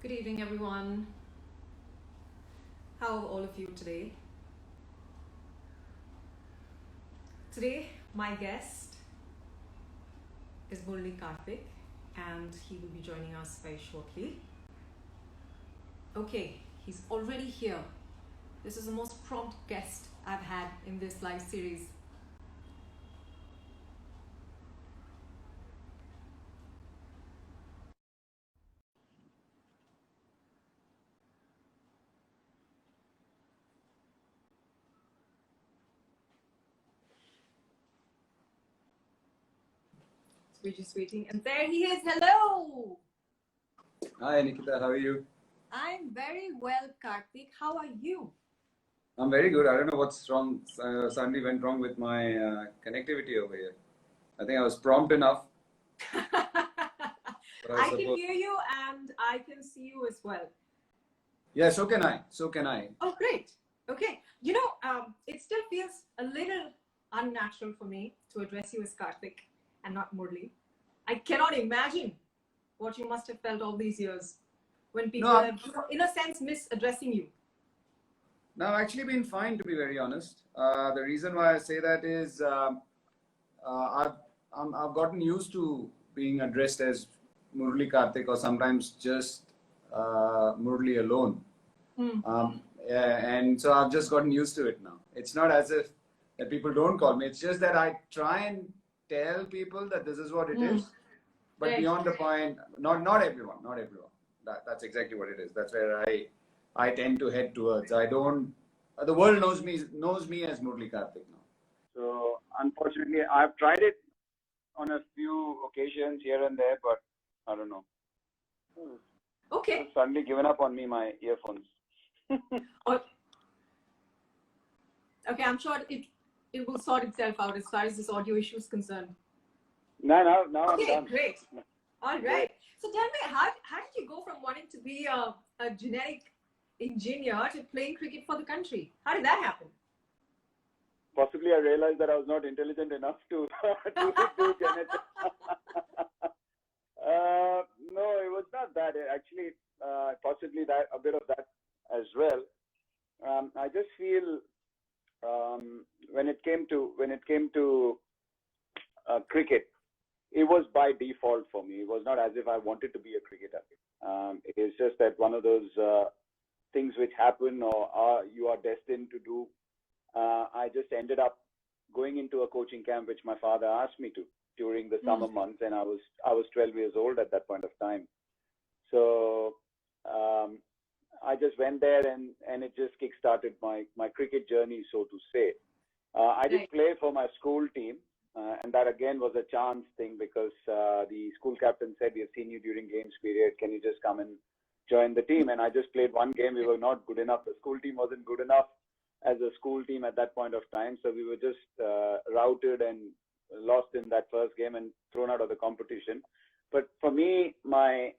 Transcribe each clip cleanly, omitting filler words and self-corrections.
Good evening, everyone. How are all of you today? Today, my guest is Murali Kartik, and he will be joining us very shortly. Okay, he's already here. This is the most prompt guest I've had in this live series. We're just waiting. And there he is. Hello. Hi, Nikita. How are you? I'm very well, Kartik. How are you? I'm very good. I don't know what's wrong. Suddenly went wrong with my connectivity over here. I think I was prompt enough. I can hear you and I can see you as well. Yeah, so can I. So can I. Oh, great. Okay. It still feels a little unnatural for me to address you as Kartik and not Murali. I cannot imagine what you must have felt all these years when people have, in a sense, misaddressing you. No, I've actually been fine, to be very honest. The reason why I say that is I've gotten used to being addressed as Murali Kartik or sometimes just Murali alone. And so I've just gotten used to it now. It's not as if that people don't call me. It's just that I try and tell people that this is what it is. But right. Beyond the point, not everyone. That's exactly what it is. That's where I tend to head towards. I don't. The world knows me as Murali Kartik now. So unfortunately, I've tried it on a few occasions here and there, but I don't know. Okay. It's suddenly given up on me, my earphones. Okay, I'm sure it will sort itself out as far as this audio issue is concerned. Now okay, I'm done. Great. All right. So tell me, how did you go from wanting to be a genetic engineer to playing cricket for the country? How did that happen? Possibly I realized that I was not intelligent enough to do genetics. No, it was not that. Actually, possibly that a bit of that as well. I just feel when it came to cricket, it was by default for me. It was not as if I wanted to be a cricketer. It is just that one of those things which happen or you are destined to do. I just ended up going into a coaching camp which my father asked me to during the summer months, and I was 12 years old at that point of time. So I just went there and it just kick-started my cricket journey, so to say. I did play for my school team, and that again was a chance thing because the school captain said, "We have seen you during games period. Can you just come and join the team?" And I just played one game. We were not good enough. The school team wasn't good enough as a school team at that point of time. So we were just routed and lost in that first game and thrown out of the competition. But for me, my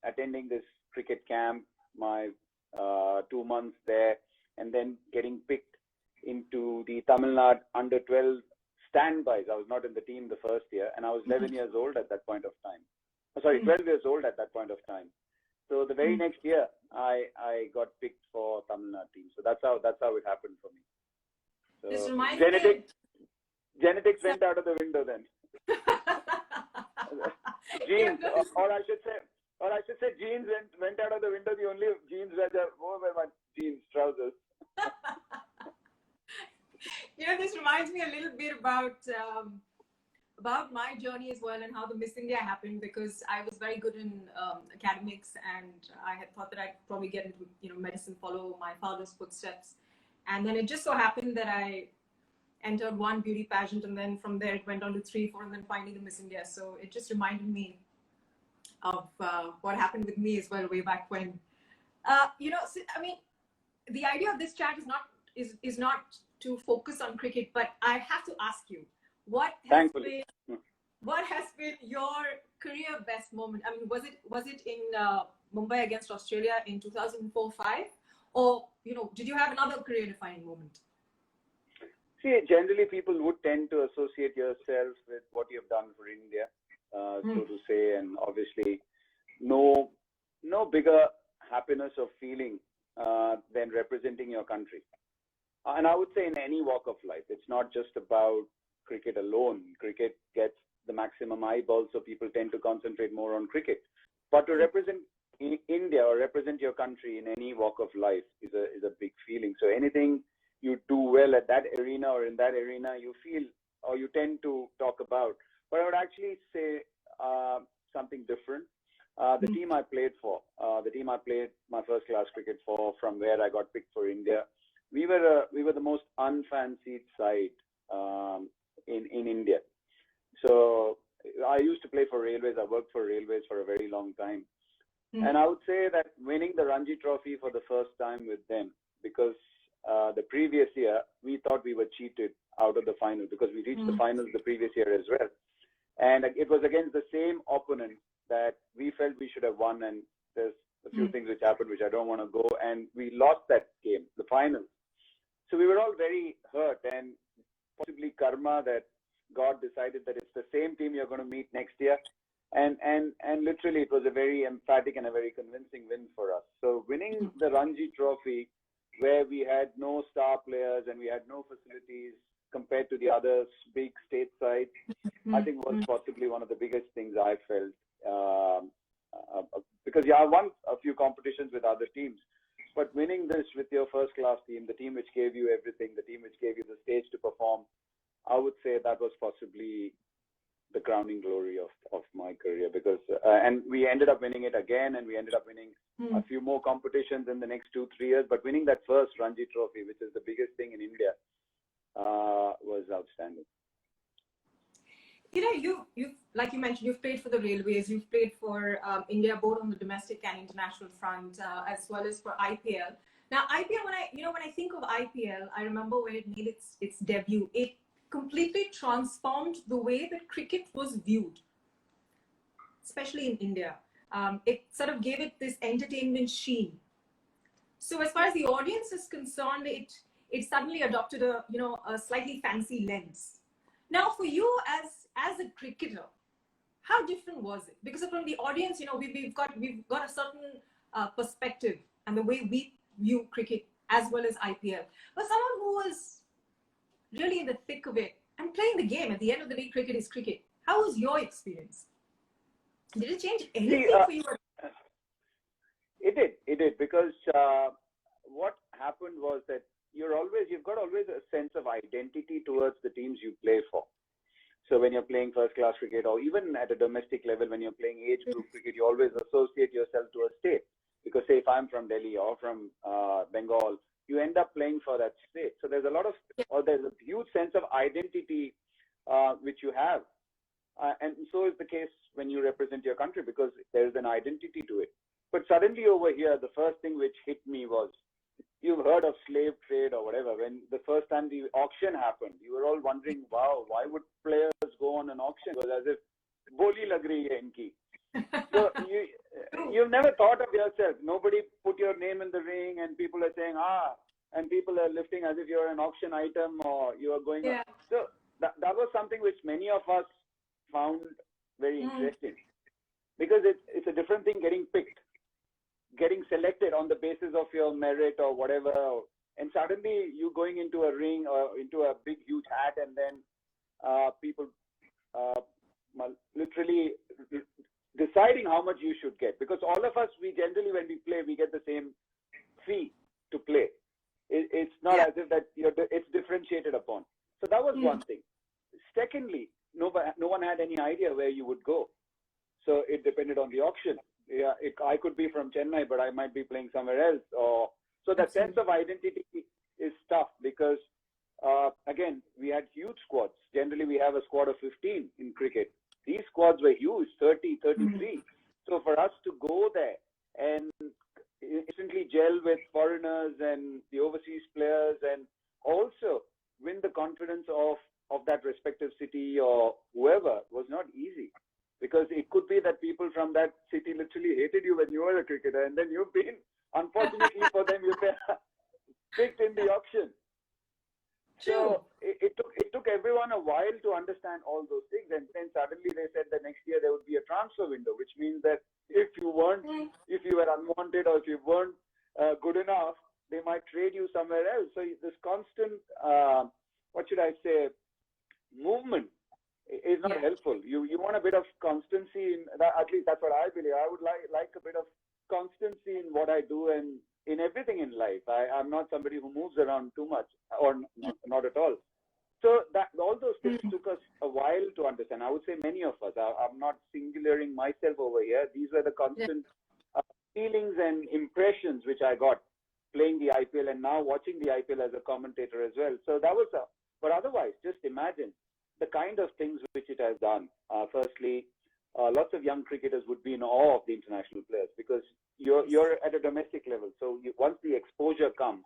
attending this cricket camp, my 2 months there, and then getting picked into the Tamil Nadu under 12 standbys. I was not in the team the first year, and I was 11 years old at that point of time. 12 years old at that point of time. So the very next year, I got picked for Tamil Nadu team. So that's how it happened for me. So this reminds genetics went out of the window then. Genes, or I should say jeans went out of the window. The only jeans were my jeans, trousers. This reminds me a little bit about my journey as well and how the Miss India happened, because I was very good in academics and I had thought that I'd probably get into medicine, follow my father's footsteps, and then it just so happened that I entered one beauty pageant, and then from there it went on to 3, 4, and then finally the Miss India. So it just reminded me of what happened with me as well way back when. The idea of this chat is not to focus on cricket, but I have to ask you, what has been your career best moment? I mean, was it in Mumbai against Australia in 2004-05, or did you have another career-defining moment? See, generally people would tend to associate yourself with what you've done for India, so to say, and obviously no no bigger happiness or feeling than representing your country. And I would say in any walk of life, it's not just about cricket alone. Cricket gets the maximum eyeballs, so people tend to concentrate more on cricket. But to represent India or represent your country in any walk of life is a big feeling. So anything you do well at that arena or in that arena, you feel or you tend to talk about. But I would actually say something different. The team I played for, the team I played my first class cricket for, from where I got picked for India, we were the most unfancied side in India. So I used to play for Railways. I worked for Railways for a very long time. And I would say that winning the Ranji Trophy for the first time with them, because the previous year we thought we were cheated out of the final because we reached the finals the previous year as well. And it was against the same opponent that we felt we should have won. And there's a few things which happened which I don't want to go. And we lost that game, the finals. So we were all very hurt, and possibly karma that God decided that it's the same team you're going to meet next year. And literally it was a very emphatic and a very convincing win for us. So winning the Ranji Trophy, where we had no star players and we had no facilities compared to the other big state sides, I think was possibly one of the biggest things I felt. Because I won a few competitions with other teams, but winning this with your first class team, the team which gave you everything, the team which gave you the stage to perform, I would say that was possibly the crowning glory of my career, because and we ended up winning it again, and we ended up winning a few more competitions in the next 2-3 years, but winning that first Ranji Trophy, which is the biggest thing in India, was outstanding. You know, you've like you mentioned, you've played for the Railways, you've played for India both on the domestic and international front, as well as for IPL. Now, IPL, when I think of IPL, I remember when it made its debut, it completely transformed the way that cricket was viewed, especially in India. It sort of gave it this entertainment sheen. So as far as the audience is concerned, it suddenly adopted a slightly fancy lens. Now, for you as a cricketer, how different was it? Because from the audience, we've got a certain perspective and the way we view cricket as well as IPL. But someone who was really in the thick of it and playing the game, at the end of the day, cricket is cricket. How was your experience? Did it change anything for you? It did, because what happened was that you've got always a sense of identity towards the teams you play for. So when you're playing first class cricket, or even at a domestic level, when you're playing age group cricket, you always associate yourself to a state. Because say if I'm from Delhi or from Bengal, you end up playing for that state. So there's a huge sense of identity which you have. And so is the case when you represent your country, because there's an identity to it. But suddenly over here, the first thing which hit me was, you've heard of slave trade or whatever. When the first time the auction happened, you were all wondering, wow, why would players go on an auction? It was as if, boli lag rahi hai inki. So you've never thought of yourself. Nobody put your name in the ring, and people are saying, and people are lifting as if you're an auction item or you are going. Yeah. So that was something which many of us found very interesting, because it's a different thing getting selected on the basis of your merit or whatever, and suddenly you going into a ring or into a big huge hat, and then people literally deciding how much you should get, because all of us, we generally, when we play, we get the same fee to play. It's not as if that it's differentiated upon. So that was one thing. Secondly, no one had any idea where you would go, so it depended on the auction. Yeah, I could be from Chennai, but I might be playing somewhere else. So that sense of identity is tough, because again, we had huge squads. Generally, we have a squad of 15 in cricket. These squads were huge, 30, 33. So for us to go there and instantly gel with foreigners and the overseas players, and also win the confidence of that respective city or whoever, was not easy. Because it could be that people from that city literally hated you when you were a cricketer, and then you've been, unfortunately for them, you've been picked in the auction. So it took everyone a while to understand all those things, and then suddenly they said that next year there would be a transfer window, which means that if you you were unwanted or if you weren't good enough, they might trade you somewhere else. So this constant, what should I say, movement is not helpful. You want a bit of constancy in that, at least that's what I believe. I would like a bit of constancy in what I do and in everything in life. I'm not somebody who moves around too much or not at all. So that all those things took us a while to understand. I would say many of us. I'm not singularing myself over here. These were the constant feelings and impressions which I got playing the IPL and now watching the IPL as a commentator as well. So that was but otherwise, just imagine the kind of things which it has done. Firstly, lots of young cricketers would be in awe of the international players because you're at a domestic level. So once the exposure comes,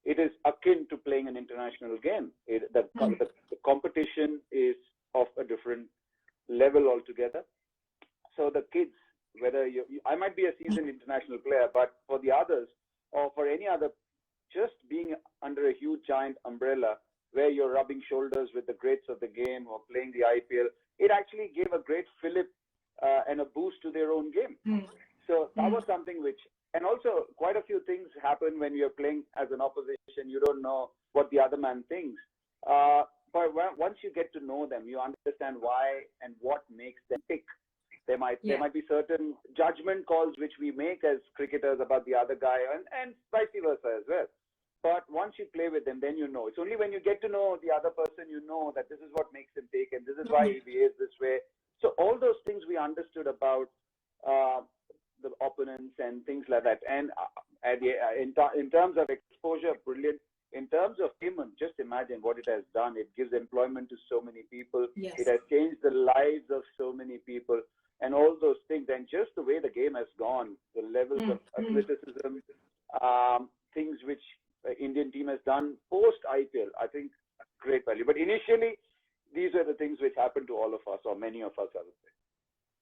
it is akin to playing an international game. The competition is of a different level altogether. So the kids, whether I might be a seasoned international player, but for the others or for any other, just being under a huge giant umbrella where you're rubbing shoulders with the greats of the game or playing the IPL, it actually gave a great fillip and a boost to their own game. So that was something which, and also quite a few things happen when you're playing as an opposition. You don't know what the other man thinks. But once you get to know them, you understand why and what makes them tick. There might be certain judgment calls which we make as cricketers about the other guy and vice versa as well. But once you play with them, then you know. It's only when you get to know the other person, you know that this is what makes him tick and this is why he behaves this way. So all those things we understood about the opponents and things like that. And in terms of exposure, brilliant. In terms of payment, just imagine what it has done. It gives employment to so many people. Yes. It has changed the lives of so many people and all those things. And just the way the game has gone, the levels of athleticism, things which Indian team has done post-IPL, I think great value. But initially, these are the things which happened to all of us or many of us, I would say.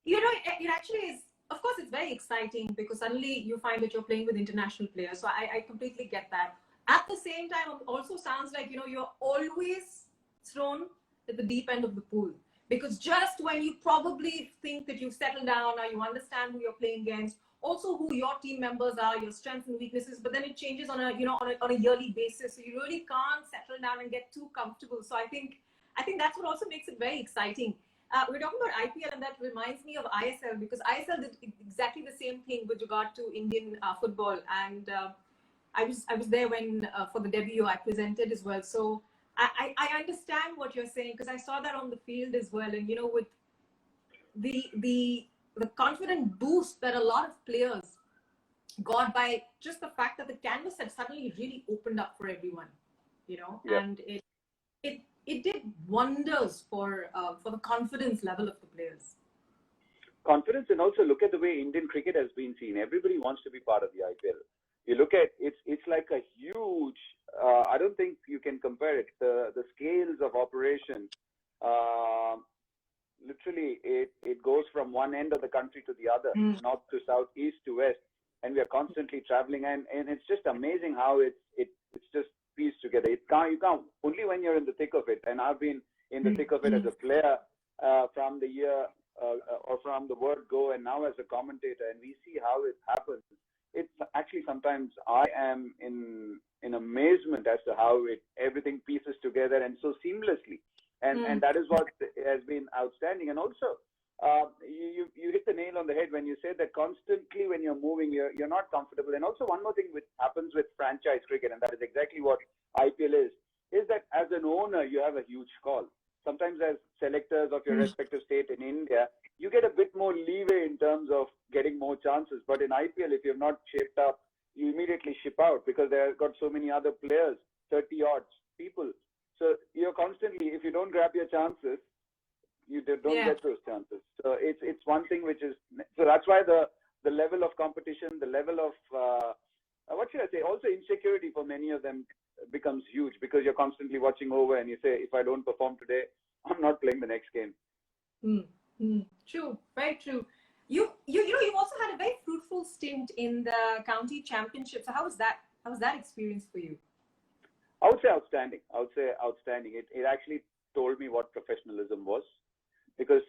You know, it actually is, of course, it's very exciting because suddenly you find that you're playing with international players. So I completely get that. At the same time, it also sounds like, you're always thrown at the deep end of the pool. Because just when you probably think that you've settled down or you understand who you're playing against, also who your team members are, your strengths and weaknesses, but then it changes on a yearly basis. So you really can't settle down and get too comfortable. So I think that's what also makes it very exciting. We're talking about IPL, and that reminds me of ISL because ISL did exactly the same thing with regard to Indian football. And I was there when for the debut I presented as well. So I understand what you're saying because I saw that on the field as well. And with the confident boost that a lot of players got by just the fact that the canvas had suddenly really opened up for everyone, and it did wonders for the confidence level of the players. Confidence, and also look at the way Indian cricket has been seen. Everybody wants to be part of the IPL. You look at it's like a huge. I don't think you can compare it. The scales of operation. Literally, it goes from one end of the country to the other, north to south, east to west, and we are constantly traveling. And it's just amazing how it's just pieced together. You can't only when you're in the thick of it. And I've been in the thick of it as a player from the year or from the word go, and now as a commentator, and we see how it happens. It's actually sometimes I am in amazement as to how everything pieces together and so seamlessly. And that is what has been outstanding. And also, you hit the nail on the head when you said that constantly when you're moving, you're not comfortable. And also one more thing which happens with franchise cricket, and that is exactly what IPL is that as an owner, you have a huge call. Sometimes as selectors of your respective state in India, you get a bit more leeway in terms of getting more chances. But in IPL, if you're not shaped up, you immediately ship out because they've got so many other players, 30 odd people. So you're constantly, if you don't grab your chances, you don't get those chances. So it's one thing which is, so that's why the level of competition, the level of, what should I say, also insecurity for many of them becomes huge because you're constantly watching over and you say, if I don't perform today, I'm not playing the next game. True, very true. You've also had a very fruitful stint in the county championship. So how was that experience for you? I would say outstanding. It actually told me what professionalism was because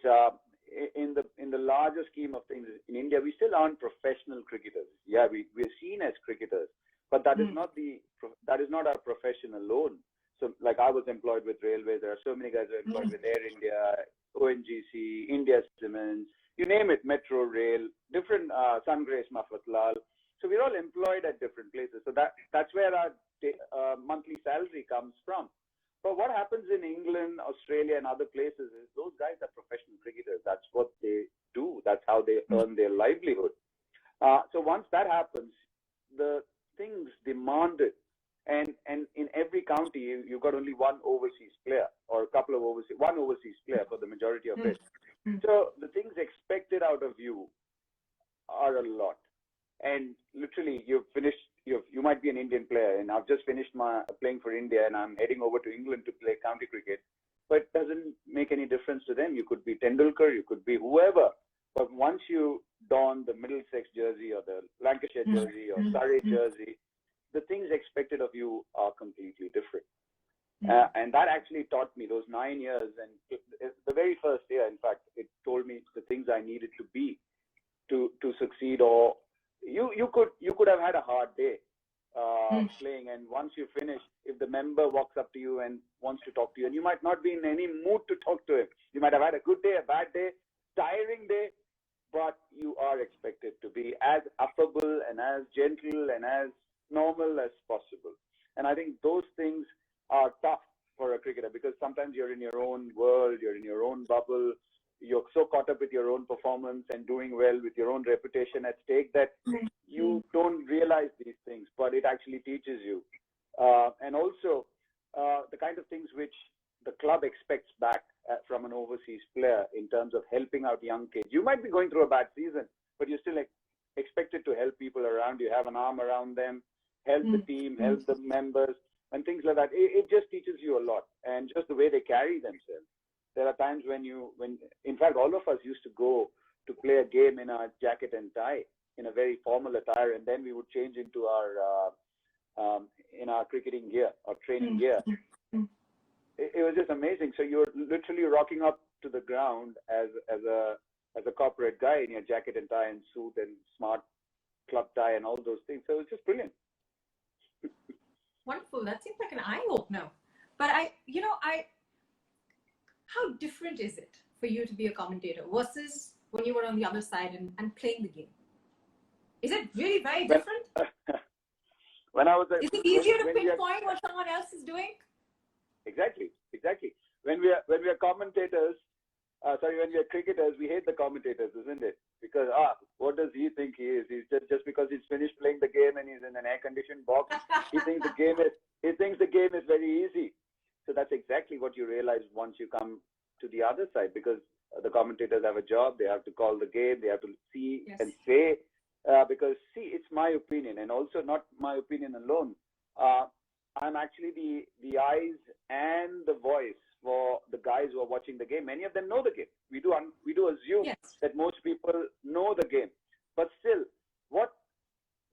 in the larger scheme of things, in India, we still aren't professional cricketers. Yeah, we're seen as cricketers, but that is not our profession alone. So, like, I was employed with Railways. There are so many guys who are employed with Air India, ONGC, India Cements, you name it, Metro Rail, different Sungrace, Mafatlal. So we're all employed at different places. So that's where our monthly salary comes from. But what happens in England, Australia, and other places is those guys are professional cricketers. That's what they do. That's how they earn their livelihood. So once that happens, the things demanded, and in every county, you've got only one overseas player or a couple of one overseas player for the majority of it. So the things expected out of you are a lot. And literally, you might be an Indian player, and I've just finished playing for India, and I'm heading over to England to play county cricket. But it doesn't make any difference to them. You could be Tendulkar, you could be whoever. But once you don the Middlesex jersey or the Lancashire jersey or Surrey jersey, the things expected of you are completely different. And that actually taught me those 9 years. And the very first year, in fact, it told me the things I needed to be to succeed. Or you could have had a hard day playing, and once you finish, if the member walks up to you and wants to talk to you, and you might not be in any mood to talk to him, you might have had a good day, a bad day, tiring day, but you are expected to be as affable and as gentle and as normal as possible. And I think those things are tough for a cricketer, because sometimes you're in your own world, you're in your own bubble, you're so caught up with your own performance and doing well with your own reputation at stake that you don't realize these things, but it actually teaches you. And also the kind of things which the club expects back from an overseas player in terms of helping out young kids. You might be going through a bad season, but you're still expected to help people around you, have an arm around them, help the team, help the members, and things like that. It just teaches you a lot, and just the way they carry themselves. There are times when in fact, all of us used to go to play a game in our jacket and tie, in a very formal attire, and then we would change into in our cricketing gear or training gear. It was just amazing. So you're literally rocking up to the ground as a corporate guy in your jacket and tie and suit and smart club tie and all those things. So it's just brilliant. Wonderful. That seems like an eye opener. But how different is it for you to be a commentator versus when you were on the other side and playing the game? Is it really very different? Is it easier to pinpoint what someone else is doing? Exactly. When we are commentators, when we are cricketers, we hate the commentators, isn't it? Because what does he think he is? He's just because he's finished playing the game and he's in an air-conditioned box, he thinks the game is very easy. So that's exactly what you realize once you come to the other side, because the commentators have a job. They have to call the game. They have to see and say. Because it's my opinion, and also not my opinion alone. I'm actually the eyes and the voice for the guys who are watching the game. Many of them know the game. We do assume that most people know the game, but still, what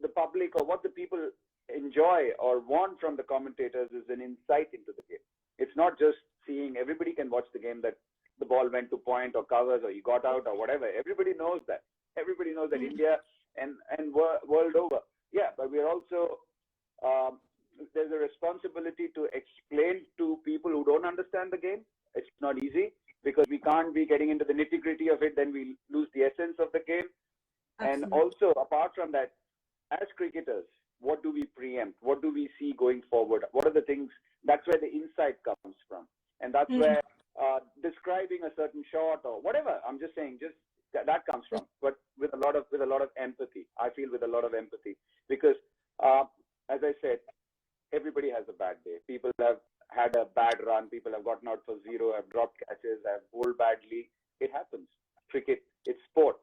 the public or what the people enjoy or want from the commentators is an insight into the game. It's not just seeing. Everybody can watch the game that the ball went to point or covers or he got out or whatever. Everybody knows that. Everybody knows that India and world over. Yeah, but we're also there's a responsibility to explain to people who don't understand the game. It's not easy because we can't be getting into the nitty-gritty of it. Then we lose the essence of the game. Absolutely. And also, apart from that, as cricketers, what do we preempt? What do we see going forward? What are the things? That's where the insight comes from, and that's where describing a certain shot or whatever. I'm just saying, just that comes from, but with a lot of empathy. I feel with a lot of empathy because, as I said, everybody has a bad day. People have had a bad run. People have gotten out for zero, have dropped catches, have bowled badly. It happens. Cricket, it's sport.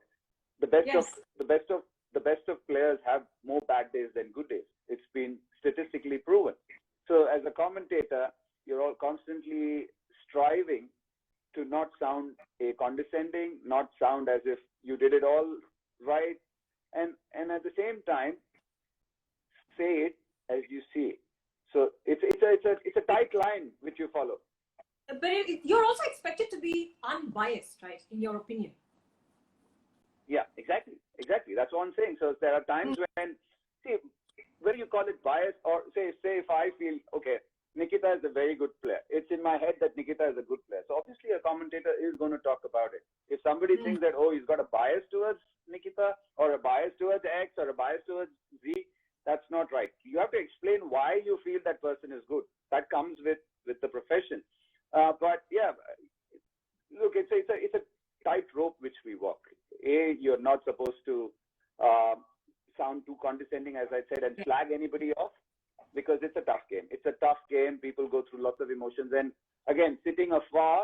The best of players have more bad days than good days. It's been statistically proven. So as a commentator, you're all constantly striving to not sound condescending, not sound as if you did it all right, and at the same time say it as you see it. So it's a tight line which you follow. But you're also expected to be unbiased, right? In your opinion. Yeah, exactly. That's what I'm saying. So there are times when, see, whether you call it bias or say if I feel, okay, Nikita is a very good player. It's in my head that Nikita is a good player. So obviously a commentator is going to talk about it. If somebody thinks that, oh, he's got a bias towards Nikita or a bias towards X or a bias towards Z, that's not right. You have to explain why you feel that person is good. That comes with the profession. But yeah, look, it's a tightrope which we walk. You're not supposed to sound too condescending, as I said, and flag anybody off, because it's a tough game. It's a tough game. People go through lots of emotions. And again, sitting afar,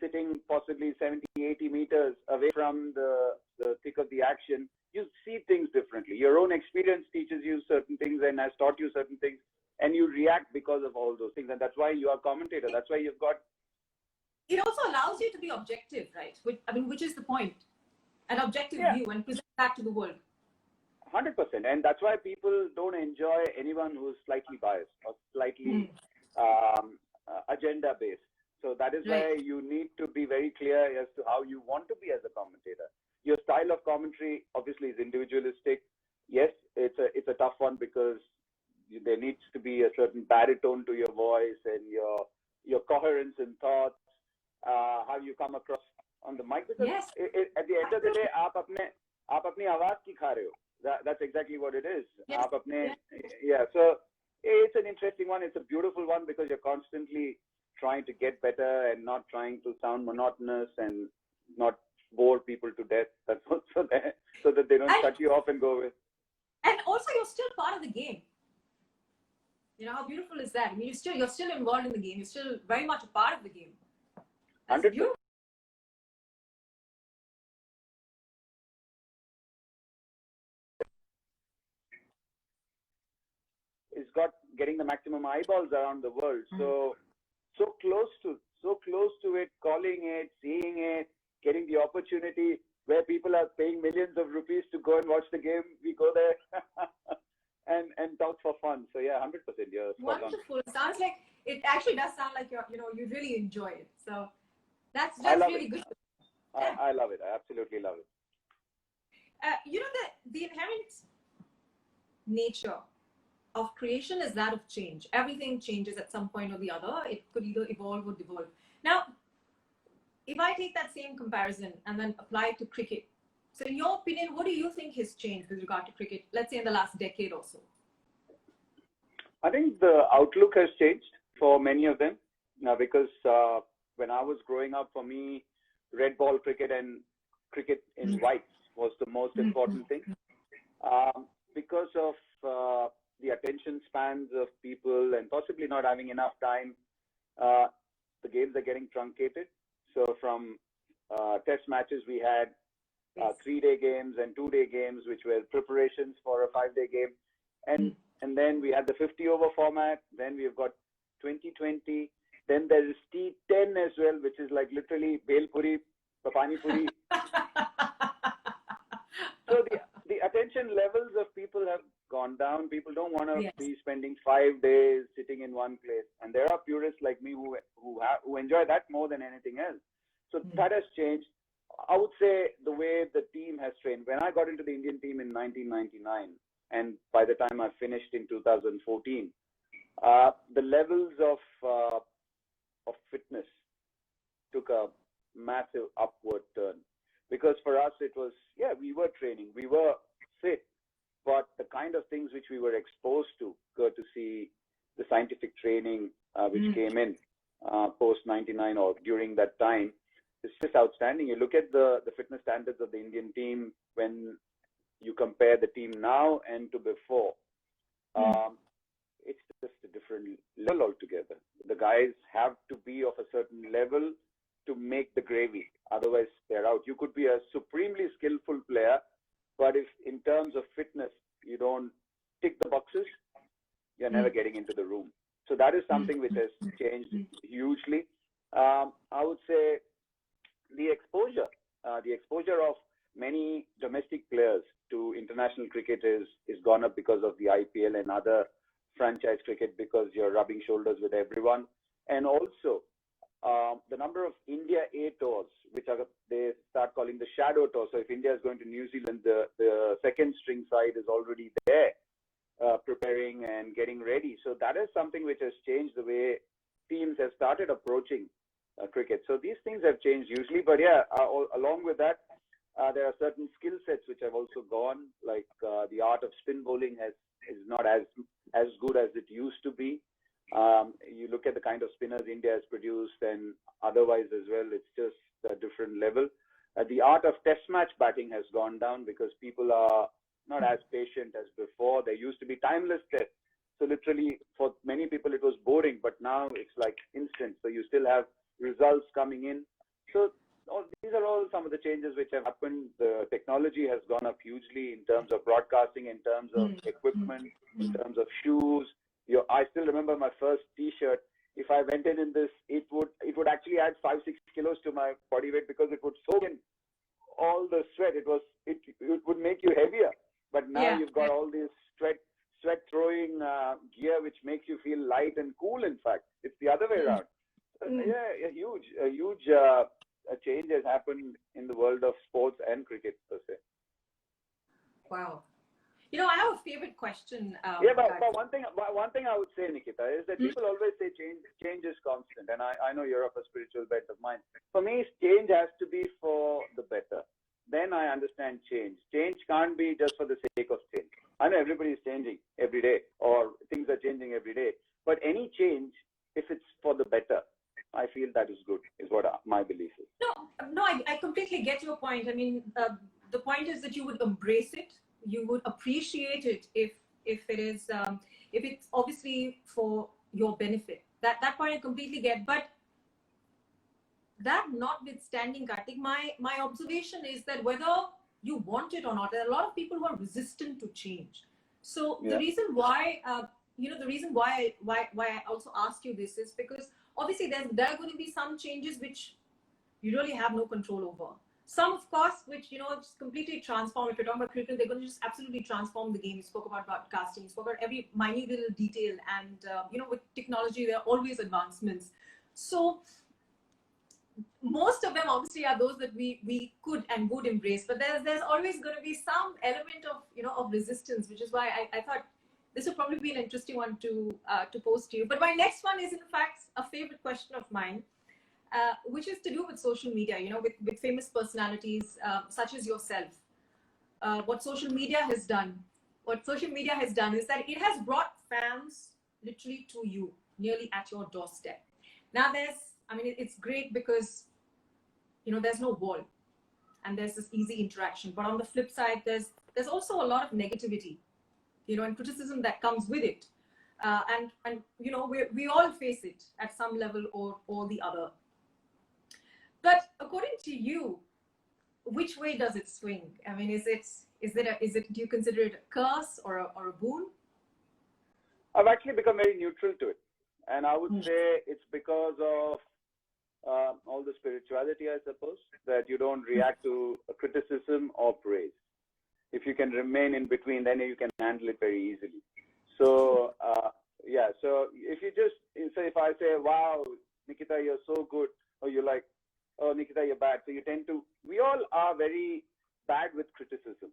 sitting possibly 70, 80 meters away from the thick of the action, you see things differently. Your own experience teaches you certain things and has taught you certain things, and you react because of all those things. And that's why you are a commentator. That's why you've got... It also allows you to be objective, right? Which is the point. An objective view and present that to the world. 100%. And that's why people don't enjoy anyone who's slightly biased or slightly agenda-based. So that is why you need to be very clear as to how you want to be as a commentator. Your style of commentary obviously is individualistic. Yes, it's a tough one because there needs to be a certain baritone to your voice and your coherence in thoughts, how you come across on the mic. Because at the end of the day, आप अपनी आवाज की खा रहे हो. That's exactly what it is. So it's an interesting one. It's a beautiful one because you're constantly trying to get better and not trying to sound monotonous and not bore people to death. That's also there, so that they don't cut you off and go away. And also, you're still part of the game. You know, how beautiful is that? I mean, you're still involved in the game. You're still very much a part of the game. That's 100%. beautiful. It's got getting the maximum eyeballs around the world. So close to it, calling it, seeing it, getting the opportunity where people are paying millions of rupees to go and watch the game. We go there and talk for fun. So yeah, 100%. Yeah, wonderful. It sounds like it actually does sound like you really enjoy it. So that's really good. I love it. I absolutely love it. The inherent nature of creation is that of change. Everything changes at some point or the other. It could either evolve or devolve. Now, if I take that same comparison and then apply it to cricket, so in your opinion, what do you think has changed with regard to cricket, let's say in the last decade or so? I think the outlook has changed for many of them. Now, because when I was growing up, for me, red ball cricket and cricket in whites was the most important thing. Because of the attention spans of people and possibly not having enough time, the games are getting truncated. So from test matches, we had 3-day games and 2-day games, which were preparations for a 5-day game. And then we had the 50-over format. Then we've got 2020. Then there is T10 as well, which is like literally Bhel Puri, Pani Puri. So the attention levels of people have gone down. People don't want to be spending 5 days sitting in one place. And there are purists like me who enjoy that more than anything else. So that has changed. I would say the way the team has trained. When I got into the Indian team in 1999, and by the time I finished in 2014, the levels of fitness took a massive upward turn. Because for us, it was, we were training, we were fit, but the kind of things which we were exposed to, courtesy the scientific training which came in post 99 or during that time, is just outstanding. You look at the fitness standards of the Indian team when you compare the team now and to before. It's just a different level altogether. The guys have to be of a certain level to make the gravy. Otherwise, they're out. You could be a supremely skillful player, but if in terms of fitness, you don't tick the boxes, you're never getting into the room. So that is something which has changed hugely. I would say the exposure of many domestic players to international cricket is gone up because of the IPL and other franchise cricket, because you're rubbing shoulders with everyone. And also, the number of India A tours, which are they start calling the shadow tour. So if India is going to New Zealand, the second string side is already there, preparing and getting ready. So that is something which has changed the way teams have started approaching cricket. So these things have changed hugely. But yeah, along with that, there are certain skill sets which have also gone. Like the art of spin bowling is not as good as it used to be. You look at the kind of spinners India has produced, and otherwise as well, it's just a different level. The art of test match batting has gone down because people are not as patient as before. There used to be timeless tests. So literally, for many people, it was boring, but now it's like instant. So you still have results coming in. So these are all some of the changes which have happened. The technology has gone up hugely in terms of broadcasting, in terms of equipment, in terms of shoes. I still remember my first T-shirt. If I went in this, it would actually add 5-6 kilos to my body weight because it would soak in all the sweat. It would make you heavier. But now you've got all this sweat throwing gear which makes you feel light and cool. In fact, it's the other way around. Yeah, a huge change has happened in the world of sports and cricket per se. Wow. I have a favorite question. But one thing I would say, Nikita, is that people always say change is constant, and I know you're of a spiritual bent of mine. For me, change has to be for the better. Then I understand change. Change can't be just for the sake of change. I know everybody is changing every day, or things are changing every day. But any change, if it's for the better, I feel that is good, is what my belief is. No, I completely get your point. I mean, the point is that you would embrace it. You would appreciate it if it's obviously for your benefit. That point I completely get. But that notwithstanding, Kartik, my observation is that whether you want it or not, there are a lot of people who are resistant to change. So the reason why I also ask you this is because obviously there are going to be some changes which you really have no control over. Some, of course, which, just completely transform. If you're talking about cricket, they're going to just absolutely transform the game. You spoke about broadcasting, you spoke about every minute little detail. And, with technology, there are always advancements. So most of them obviously are those that we could and would embrace. But there's always going to be some element of resistance, which is why I thought this would probably be an interesting one to pose to you. But my next one is, in fact, a favorite question of mine. Which is to do with social media, with famous personalities such as yourself. What social media has done is that it has brought fans literally to you, nearly at your doorstep. Now it's great because, there's no wall and there's this easy interaction. But on the flip side, there's also a lot of negativity, and criticism that comes with it. And we all face it at some level or the other. But according to you, which way does it swing? I mean, do you consider it a curse or a boon? I've actually become very neutral to it. And I would say it's because of all the spirituality, I suppose, that you don't react to a criticism or praise. If you can remain in between, then you can handle it very easily. So, so if I say, wow, Nikita, you're so good, or you're like, oh, Nikita, you're bad. So we all are very bad with criticism.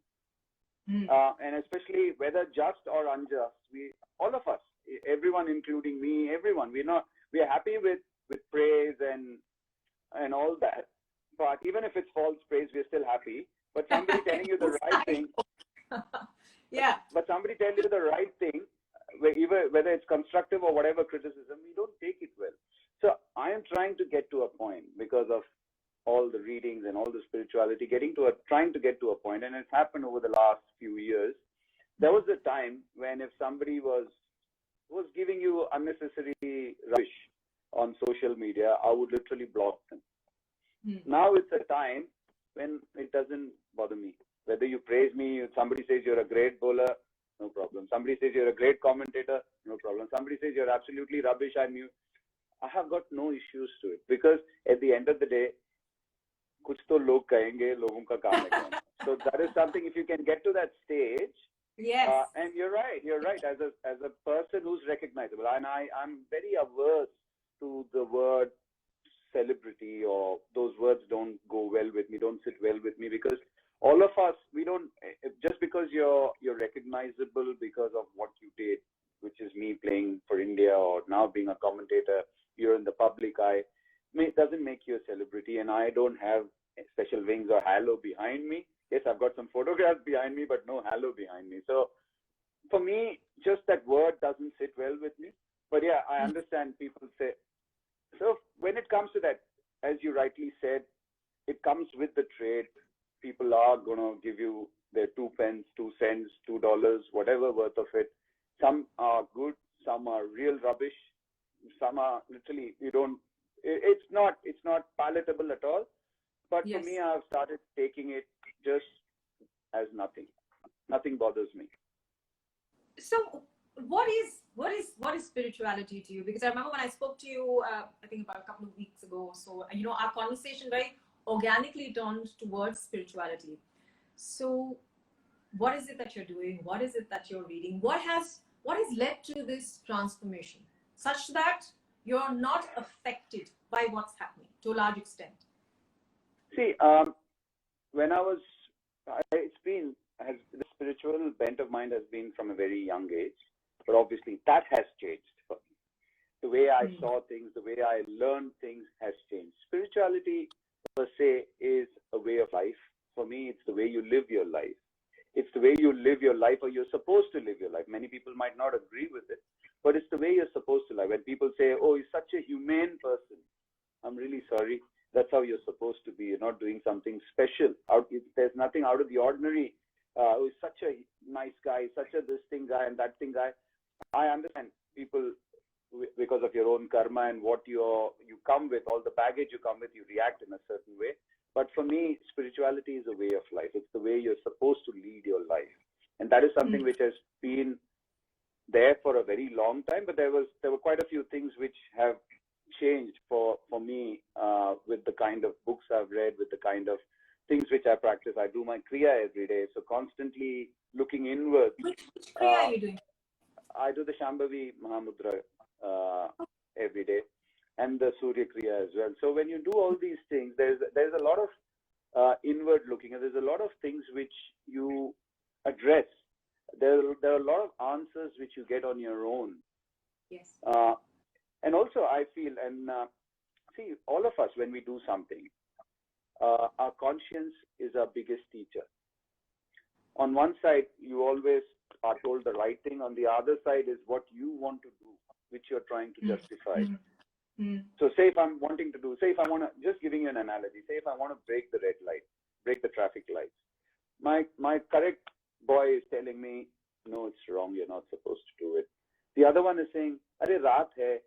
And especially whether just or unjust, all of us, everyone, including me, everyone, we are happy with praise and all that. But even if it's false praise, we're still happy. But somebody telling you the right thing. But somebody telling you the right thing, whether it's constructive or whatever criticism, we don't take it well. So I am trying to get to a point because of all the readings and all the spirituality, trying to get to a point, and it's happened over the last few years. There was a time when if somebody was giving you unnecessary rubbish on social media, I would literally block them. Now it's a time when it doesn't bother me. Whether you praise me, somebody says you're a great bowler, no problem. Somebody says you're a great commentator, no problem. Somebody says you're absolutely rubbish, I have got no issues to it, because at the end of the day, kuch to log kahenge, logon ka kaam hai. So that is something, if you can get to that stage. Yes. And you're right. As a person who's recognizable, and I'm very averse to the word celebrity, or those words don't go well with me, don't sit well with me, because all of us, we don't, just because you're recognizable because of what you did, which is me playing for India or now being a commentator, you're in the public eye, it doesn't make you a celebrity. And I don't have special wings or halo behind me. Yes, I've got some photographs behind me, but no halo behind me. So for me, just that word doesn't sit well with me. But yeah, I understand people say. So when it comes to that, as you rightly said, it comes with the trade. People are going to give you their 2 pence, 2 cents, $2, whatever worth of it. Some are good, some are real rubbish, some are literally, it's not palatable at all. But Yes. for me, I've started taking it just as nothing. Nothing bothers me. So what is spirituality to you? Because I remember when I spoke to you, I think about a couple of weeks ago. So our conversation very organically turned towards spirituality. So what is it that you're doing? What is it that you're reading? What has led to this transformation, such that you're not affected by what's happening to a large extent? See, when I was, the spiritual bent of mine has been from a very young age, but obviously that has changed for me. The way I saw things, the way I learned things has changed. Spirituality per se is a way of life. For me, it's the way you live your life. It's the way you live your life, or you're supposed to live your life. Many people might not agree with it, but it's the way you're supposed to live. When people say, oh, he's such a humane person, I'm really sorry. That's how you're supposed to be. You're not doing something special. There's nothing out of the ordinary. He's such a nice guy, such a this thing guy and that thing guy. I understand people, because of your own karma and what you come with, all the baggage you come with, you react in a certain way. But for me, spirituality is a way of life. It's the way you're supposed to lead your life. And that is something which has been there for a very long time. But there were quite a few things which have changed for me with the kind of books I've read, with the kind of things which I practice. I do my Kriya every day. So constantly looking inwards. Which Kriya are you doing? I do the Shambhavi Mahamudra every day, and the Surya Kriya as well. So when you do all these things, there's a lot of inward looking, and there's a lot of things which you address. There are a lot of answers which you get on your own. Yes. And also I feel, and see, all of us, when we do something, our conscience is our biggest teacher. On one side, you always are told the right thing. On the other side is what you want to do, which you're trying to justify. So say if I'm wanting to do, just giving you an analogy, say if I want to break the red light, break the traffic lights, my correct boy is telling me, no, it's wrong, you're not supposed to do it. The other one is saying, Arey raat hai,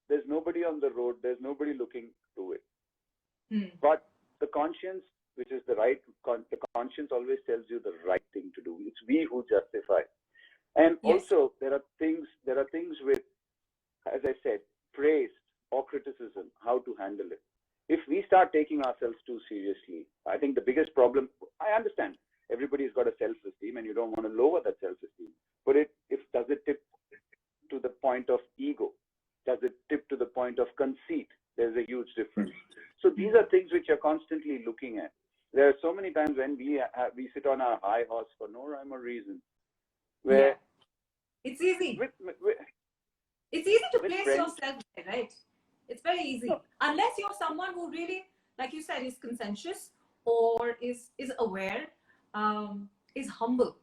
there's nobody on the road, there's nobody looking to do it. But the conscience, which is the conscience always tells you the right thing to do. It's we who justify. And also there are things with, as I said, praise or criticism, how to handle it. If we start taking ourselves too seriously, I think the biggest problem, I understand everybody's got a self-esteem and you don't want to lower that self-esteem, but does it tip to the point of ego? Does it tip to the point of conceit? There's a huge difference. So these are things which you're constantly looking at. There are so many times when we sit on our high horse for no rhyme or reason, where it's easy. It's easy to place yourself there, right? It's very easy. No. Unless you're someone who really, like you said, is conscientious or is aware, is humble.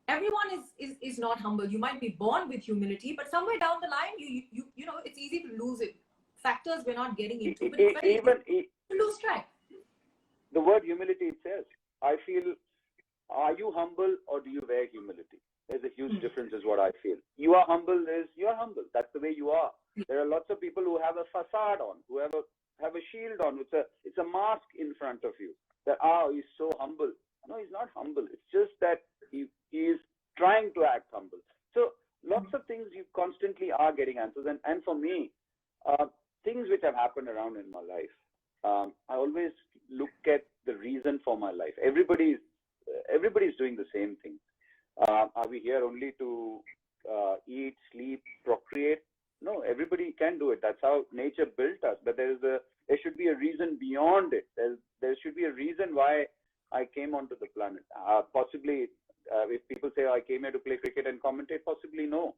Everyone is not humble. You might be born with humility, but somewhere down the line, you know, it's easy to lose it. Factors we're not getting into, but it's very easy to lose track. The word humility itself, I feel, are you humble or do you wear humility? There's a huge difference is what I feel. You are humble. That's the way you are. There are lots of people who have a facade on, who have a shield on. It's a mask in front of you. That, he's so humble. No, he's not humble. It's just that he is trying to act humble. So lots of things you constantly are getting answers. And for me, things which have happened around in my life, I always look at the reason for my life. Everybody's doing the same thing. Are we here only to eat, sleep, procreate? No, everybody can do it. That's how nature built us. But there's there should be a reason beyond it. There should be a reason why I came onto the planet. Possibly, if people say, I came here to play cricket and commentate, possibly no.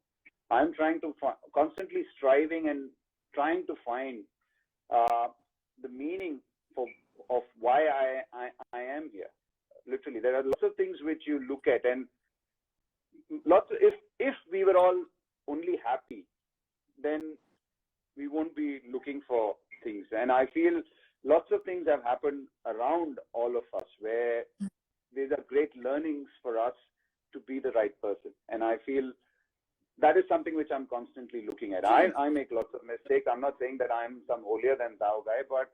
I'm trying to constantly striving and trying to find the meaning of why I am here. Literally, there are lots of things which you look at, and if we were all only happy, then we won't be looking for things. And I feel lots of things have happened around all of us where these are great learnings for us to be the right person. And I feel that is something which I'm constantly looking at. I make lots of mistakes. I'm not saying that I'm some holier than thou guy, but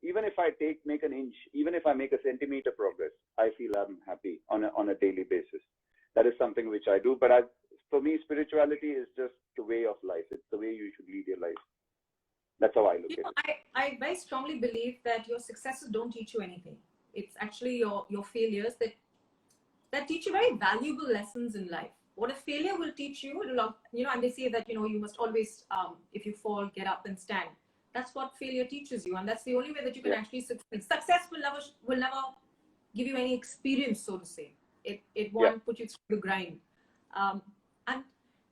even if I make an inch, even if I make a centimeter progress, I feel I'm happy on a daily basis. That is something which I do. But for me, spirituality is just the way of life. It's the way you should lead your life. That's how I look at it. I very strongly believe that your successes don't teach you anything. It's actually your failures that teach you very valuable lessons in life. What a failure will teach you, and they say that, you must always, if you fall, get up and stand. That's what failure teaches you. And that's the only way that you can actually succeed. Success will never give you any experience, so to say. It won't put you through the grind.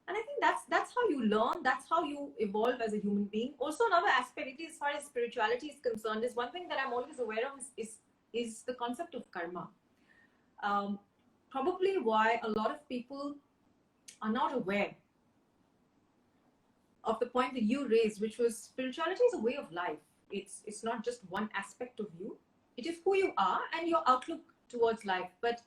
And I think that's how you learn. That's how you evolve as a human being. Also, another aspect, as far as spirituality is concerned, is one thing that I'm always aware of is the concept of karma. Probably why a lot of people are not aware of the point that you raised, which was spirituality is a way of life. It's not just one aspect of you. It is who you are and your outlook towards life. But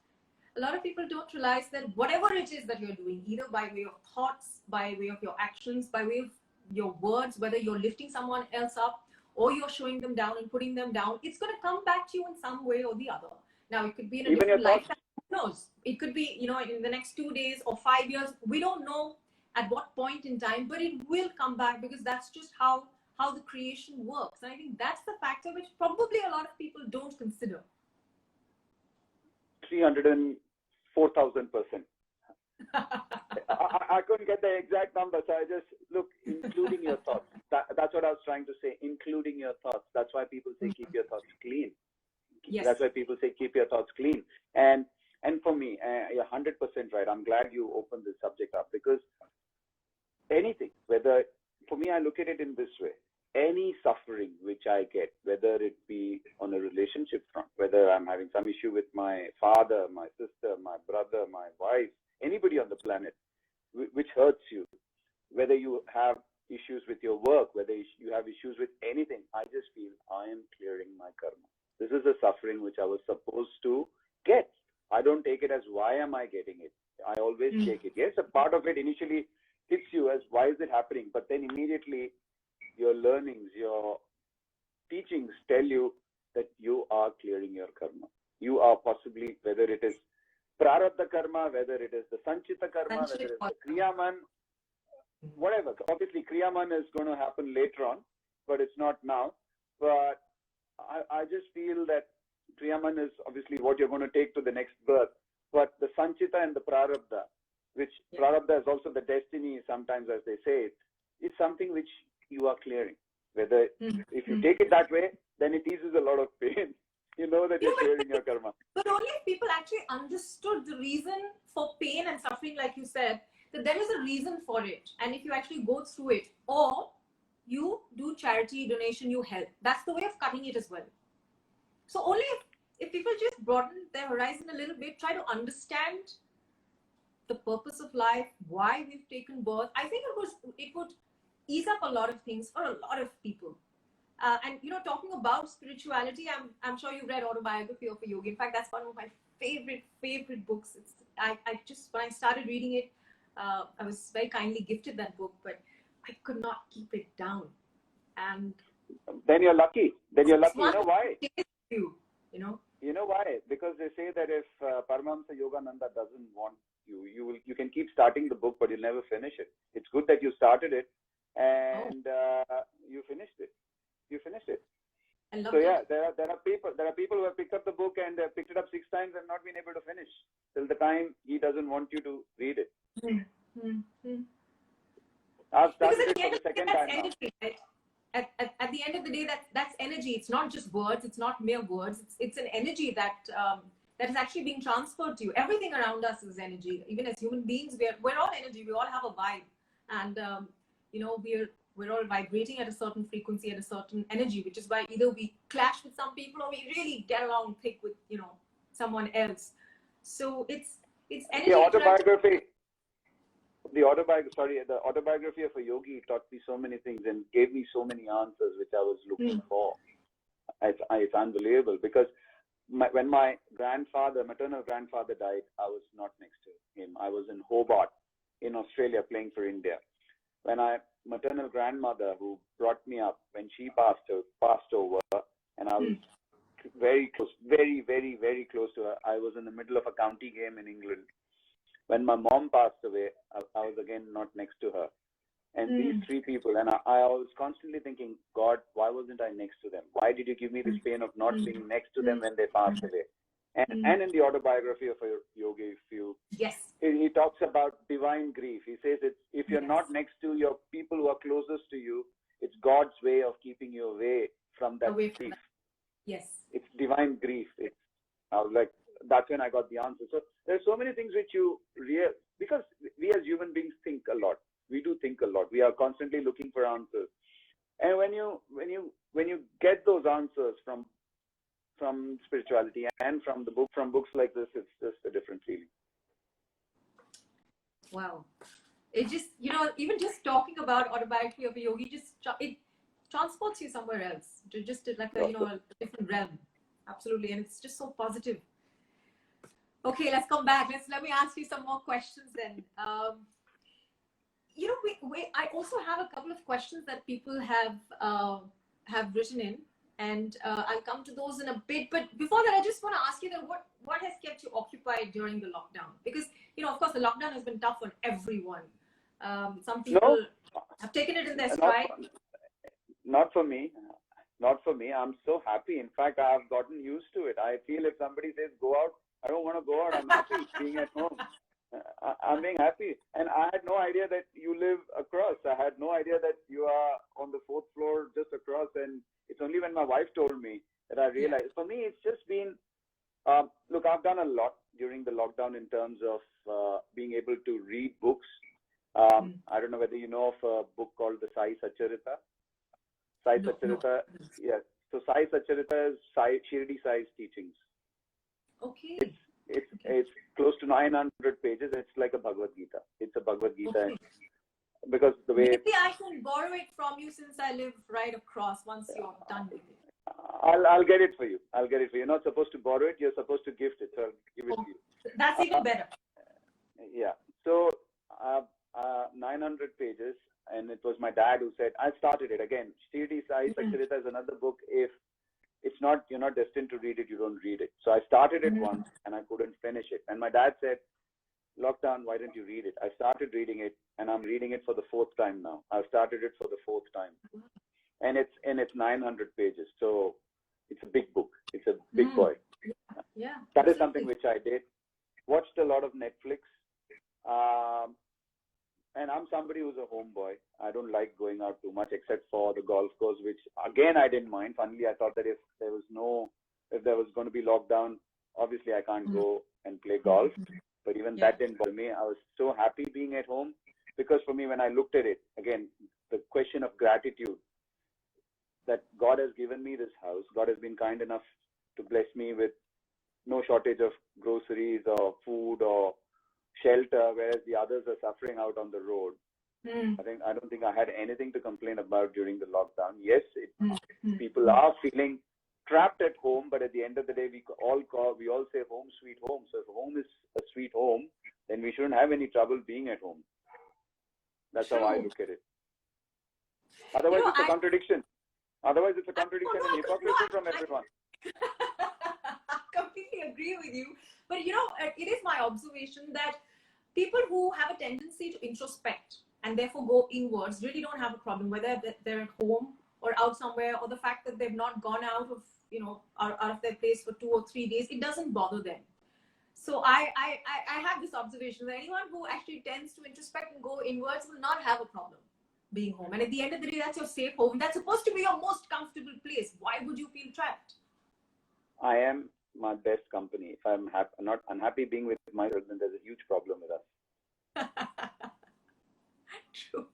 a lot of people don't realize that whatever it is that you're doing, either by way of thoughts, by way of your actions, by way of your words, whether you're lifting someone else up or you're showing them down and putting them down, it's going to come back to you in some way or the other. Now, it could be in a different lifetime. Who knows? It could be, in the next 2 days or 5 years. We don't know at what point in time, but it will come back, because that's just how the creation works. And I think that's the factor which probably a lot of people don't consider. 304,000%. I couldn't get the exact number, so I just look, including your thoughts. That's what I was trying to say, including your thoughts. That's why people say keep your thoughts clean. Yes. That's why people say keep your thoughts clean. And for me, you're 100% right. I'm glad you opened this subject up, because anything, for me, I look at it in this way. Any suffering which I get, whether it be on a relationship front, whether I'm having some issue with my father, my sister, my brother, my wife, anybody on the planet, which hurts you, whether you have issues with your work, whether you have issues with anything, I just feel I am clearing my karma. This is a suffering which I was supposed to get. I don't take it as why am I getting it. I always take it. Yes, a part of it initially hits you as why is it happening, but then immediately your learnings, your teachings tell you that you are clearing your karma. You are possibly, whether it is prarabdha karma, whether it is the sanchita karma, whether it is the kriyaman, whatever. Obviously, kriyaman is going to happen later on, but it's not now. But I just feel that kriyaman is obviously what you're going to take to the next birth. But the sanchita and the prarabdha, which prarabdha is also the destiny sometimes, as they say, it's something which you are clearing. Whether if you take it that way, then it eases a lot of pain. You know that you're clearing your karma. But only if people actually understood the reason for pain and suffering, like you said, that there is a reason for it. And if you actually go through it, or you do charity, donation, you help. That's the way of cutting it as well. So only if people just broaden their horizon a little bit, try to understand the purpose of life, why we've taken birth, I think it would ease up a lot of things for a lot of people. And talking about spirituality, I'm sure you've read Autobiography of a Yogi. In fact, that's one of my favorite books. I just, when I started reading it, I was very kindly gifted that book, but I could not keep it down. And then you're lucky. You know why? You know why? Because they say that if Paramahamsa Yogananda doesn't want you can keep starting the book, but you'll never finish it. It's good that you started it and you finished it. I love so it. There are people who have picked up the book and picked it up 6 times and not been able to finish till the time he doesn't want you to read it. I've started it for the second time now. Right? At the end of the day, that's energy. It's not just words. It's not mere words. It's an energy that that is actually being transferred to you. Everything around us is energy. Even as human beings, we're all energy. We all have a vibe, and you know, we're all vibrating at a certain frequency, at a certain energy, which is why either we clash with some people or we really get along thick with, you know, someone else. So it's energy. The autobiography of a yogi taught me so many things and gave me so many answers which I was looking for. It's unbelievable, because when my maternal grandfather died, I was not next to him. I was in Hobart in Australia playing for India. When maternal grandmother who brought me up, when she passed over, and I was very close, very, very, very close to her. I was in the middle of a county game in England. When my mom passed away, I was again not next to her. And these three people, and I was constantly thinking, God, why wasn't I next to them? Why did you give me this pain of not being next to them when they passed away? And in the autobiography of a yogi, he talks about divine grief. He says, if you're not next to your people who are closest to you, it's God's way of keeping you away from that grief. Yes. It's divine grief. I was like, that's when I got the answer. So there's so many things which because we as human beings think a lot. We do think a lot. We are constantly looking for answers. And when you get those answers from spirituality and from books like this, it's just a different feeling. Wow. It just, you know, even just talking about autobiography of a yogi, it transports you somewhere else, to just like a, you know, a different realm. Absolutely. And it's just so positive. Okay, let's come back. Let me ask you some more questions then. You know, I also have a couple of questions that people have written in, and I'll come to those in a bit. But before that, I just want to ask you that what has kept you occupied during the lockdown? Because, you know, of course, the lockdown has been tough on everyone. Some people have taken it in their stride. Not for me. Not for me. I'm so happy. In fact, I've gotten used to it. I feel if somebody says go out, I don't want to go out. I'm happy being at home. I'm being happy. And I had no idea that you live across. I had no idea that you are on the 4th floor just across. And it's only when my wife told me that I realized. For me, it's just been, look, I've done a lot during the lockdown in terms of being able to read books. I don't know whether you know of a book called the Sai Satcharita. Sai Satcharita, yes. So Sai Satcharita is Shirdi Sai's teachings. Okay. It's close to 900 pages. It's like a Bhagavad Gita. It's a Bhagavad Gita. Okay. Because the way... Maybe I can borrow it from you since I live right across once you're done with it. I'll get it for you. You're not supposed to borrow it. You're supposed to gift it. So I'll give it to you. That's even better. Yeah. So 900 pages. And it was my dad who said, I started it again. Shirdi Sai Satcharita is another book. If you're not destined to read it, you don't read it. So I started it once and I couldn't finish it. And my dad said, lockdown, why don't you read it? I started reading it and I'm reading it for the 4th time now. I've started it for the 4th time. And it's 900 pages. So it's a big book. It's a big boy. Yeah. That is something which I did. Watched a lot of Netflix. And I'm somebody who's a homeboy. I don't like going out too much except for the golf course, which again I didn't mind. Finally, I thought that if there was going to be lockdown, obviously I can't go and play golf. But even that didn't bother me. I was so happy being at home, because for me, when I looked at it, again, the question of gratitude, that God has given me this house. God has been kind enough to bless me with no shortage of groceries or food or shelter, whereas the others are suffering out on the road. I don't think I had anything to complain about during the lockdown. Yes, people are feeling trapped at home, but at the end of the day, we all say home sweet home. So if home is a sweet home, then we shouldn't have any trouble being at home. That's how I look at it. Otherwise, it's a contradiction. Otherwise, it's a contradiction and hypocrisy from everyone. I completely agree with you. But, you know, it is my observation that people who have a tendency to introspect and therefore go inwards really don't have a problem, whether they're at home or out somewhere, or the fact that they've not gone out of, you know, out of their place for 2 or 3 days. It doesn't bother them. So I have this observation that anyone who actually tends to introspect and go inwards will not have a problem. being home. And at the end of the day, that's your safe home. That's supposed to be your most comfortable place. Why would you feel trapped? I am my best company. If I'm not unhappy being with myself, then there's a huge problem with us. True.